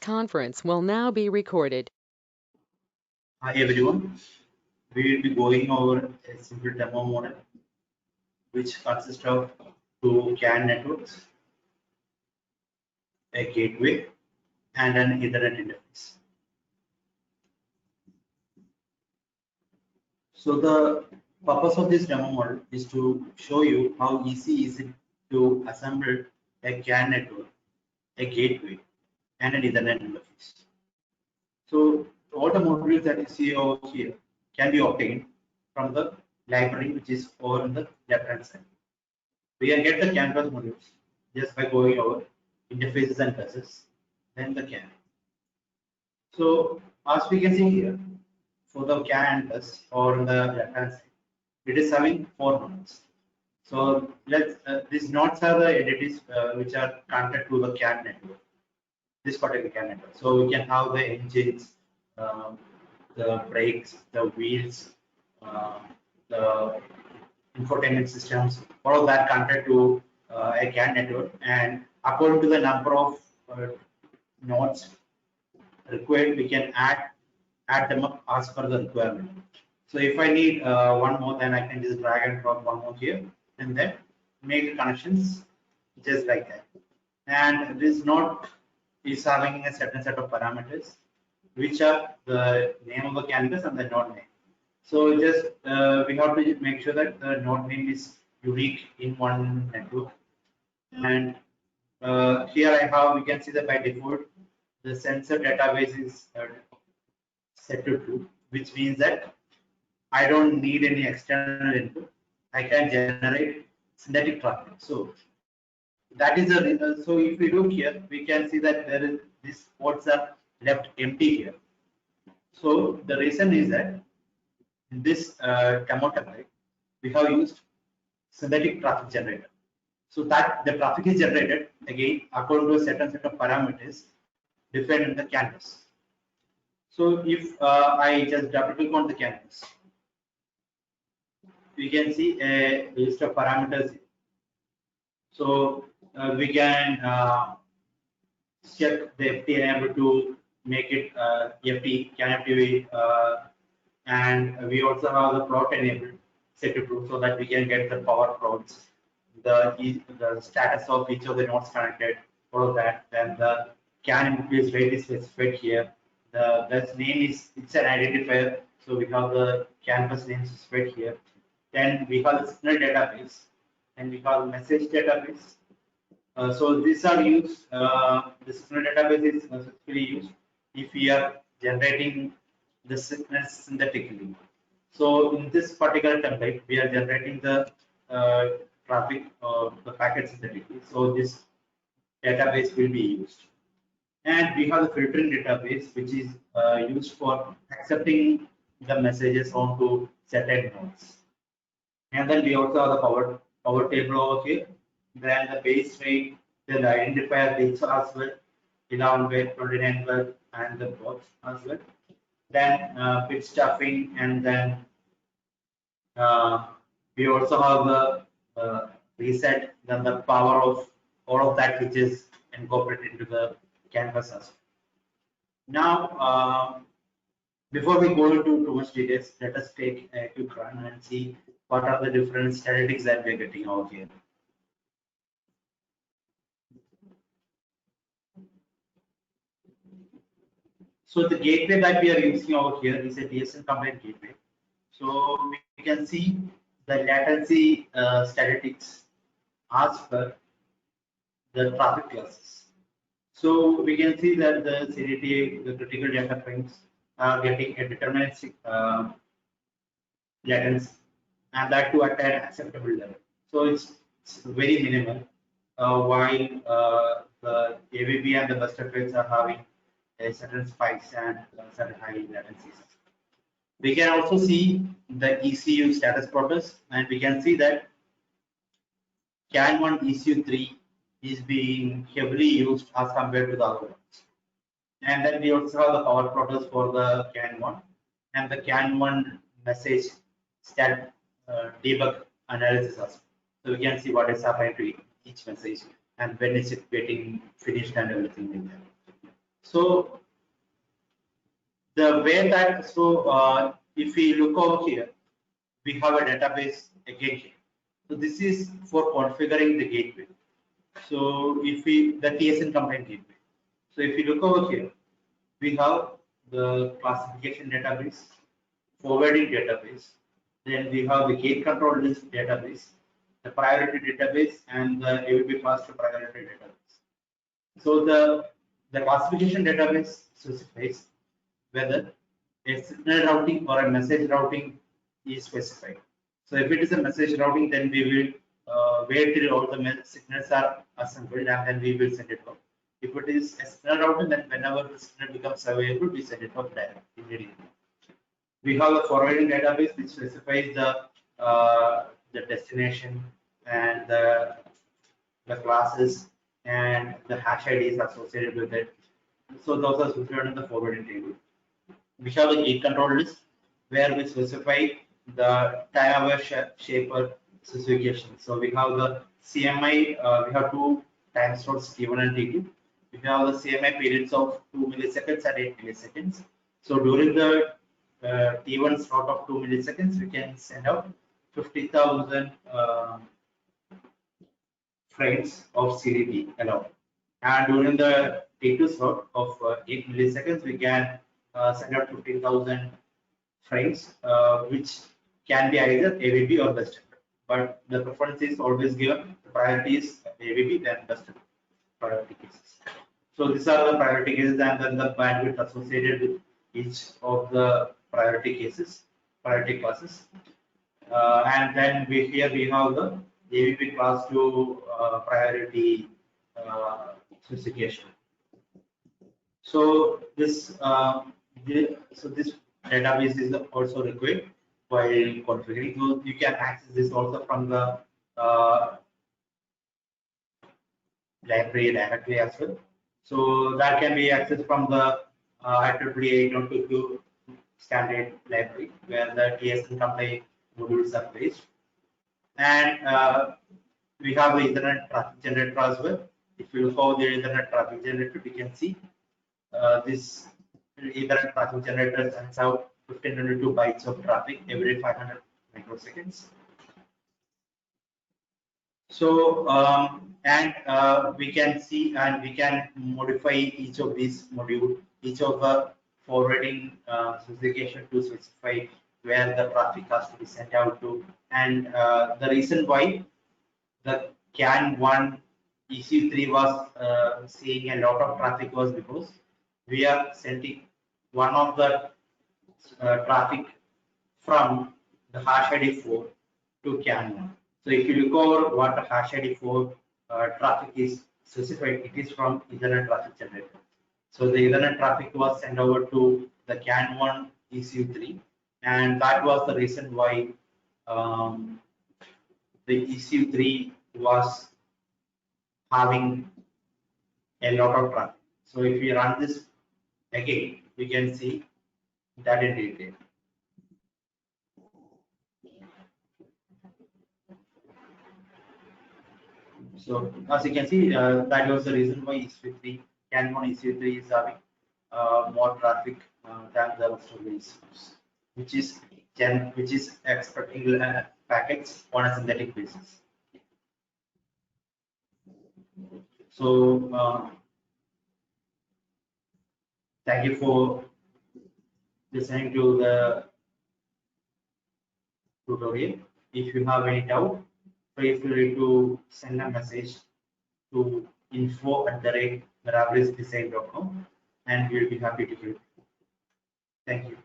conference will now be recorded. Hi everyone, we will be going over a simple demo model which consists of two CAN networks, a gateway and an Ethernet interface. So the purpose of this demo model is to show you how easy is it to assemble a CAN network, a gateway and an Ethernet interface. So all the modules that you see over here can be obtained from the library which is over on the left hand side. We can get the CAN bus modules just by going over interfaces and buses, then the CAN. So as we can see here, for the CAN bus or on the left hand side, it is having 4 nodes. So these nodes are the entities which are connected to the CAN network, this particular CAN network. So we can have the engines, the brakes, the wheels, the infotainment systems, all of that connected to a CAN network, and according to the number of nodes required, we can add them up as per the requirement. So if I need one more, then I can just drag and drop one more here, and then make connections just like that. And this node is having a certain set of parameters, which are the name of the CAN bus and the node name. So just we have to make sure that the node name is unique in one network. And here I have, we can see that by default, the sensor database is set to true, which means that I don't need any external input. I can generate synthetic traffic. So that is a result. So if we look here, we can see that there is these ports are left empty here. So the reason is that in this demo template, we have used synthetic traffic generator. So that the traffic is generated again according to a certain set of parameters defined in the CAN bus. So if I just double click on the CAN bus, we can see a list of parameters. So we can check the FT enable to make it FT, CAN FT, and we also have the plot enabled set to true so that we can get the power plots, the status of each of the nodes connected, all of that. Then the CAN input is very specified here. The bus name is, it's an identifier, so we have the CAN bus name specified here. Then we have the signal database, and we have the message database. So these are used, the signal database is specifically used if we are generating the signals synthetically. So in this particular template, we are generating the traffic, the packet synthetically. So this database will be used. And we have the filtering database, which is used for accepting the messages onto certain nodes. And then we also have the power table over here. Then the base rate, then the identifier rates as well, 11 bit, 29 bit, and the box as well. Then bit stuffing, and then we also have the reset, then the power of all of that which is incorporated into the CAN bus as well. Now, before we go into too much details, let us take a quick run and see what are the different statistics that we are getting out here. So the gateway that we are using over here is a DSL compliant gateway. So we can see the latency statistics as per the traffic classes. So we can see that the CDTA, the critical data frames, are getting a deterministic latency, and that to at an acceptable level. So it's very minimal, while the AVB and the bus traffics are having a certain spikes and certain high latencies. We can also see the ECU status protest, and we can see that CAN1 ECU3 is being heavily used as compared to the other ones. And then we also have the power protest for the CAN1 and the CAN1 message stat debug analysis as well. So we can see what is happening to each message and when is it getting finished and everything like that. So the way that, if we look over here, we have a database again here. So this is for configuring the gateway. So if we, the TSN compliant gateway. So if you look over here, we have the classification database, forwarding database, then we have the gate control list database, the priority database, and the AVP fast priority database. So the classification database specifies whether a signal routing or a message routing is specified. So if it is a message routing, then we will wait till all the signals are assembled and then we will send it out. If it is a signal routing, then whenever the signal becomes available, we send it out directly immediately. We have a forwarding database which specifies the destination and the classes and the hash IDs associated with it. So those are situated in the forwarding table. We have a gate control list where we specify the time-aware shaper specification. So we have the CMI, we have two time slots T1 and T2. We have the CMI periods of 2 milliseconds and 8 milliseconds. So during the T1 slot of 2 milliseconds, we can send out 50,000 frames of CDP allowed. And during the T2 slot of 8 milliseconds, we can send out 15,000 frames, which can be either AVP or best effort. But the preference is always given. The priority is AVP, then best effort priority cases. So these are the priority cases, and then the bandwidth associated with each of the priority cases, priority classes. And then here we have the AVP class to priority specification. So this database is also required while configuring. So you can access this also from the library directly as well. So that can be accessed from the IEEE 802.2 standard library where the TSN compliant modules are placed. And we have the Ethernet traffic generator as well. If you look over the Ethernet traffic generator, we can see this Ethernet traffic generator sends out 1502 bytes of traffic every 500 microseconds. So we can see and we can modify each of these modules, each of the forwarding specification to specify where the traffic has to be sent out to. And the reason why the CAN1 ECU3 was seeing a lot of traffic was because we are sending one of the traffic from the hash ID 4 to CAN1. So if you look over what the hash ID 4 traffic is specified, it is from Ethernet traffic generator. So the Ethernet traffic was sent over to the CAN1 ECU3, and that was the reason why the ECU3 was having a lot of traffic. So if we run this again, we can see that in detail. So as you can see, that was the reason why ECU3, CAN1 ECU3 is having more traffic than the rest of the ECUs, which is expecting packets on a synthetic basis. So thank you for listening to the tutorial. If you have any doubt, feel free to send a message to info@mirabilisdesign.com and we'll be happy to help you. Thank you.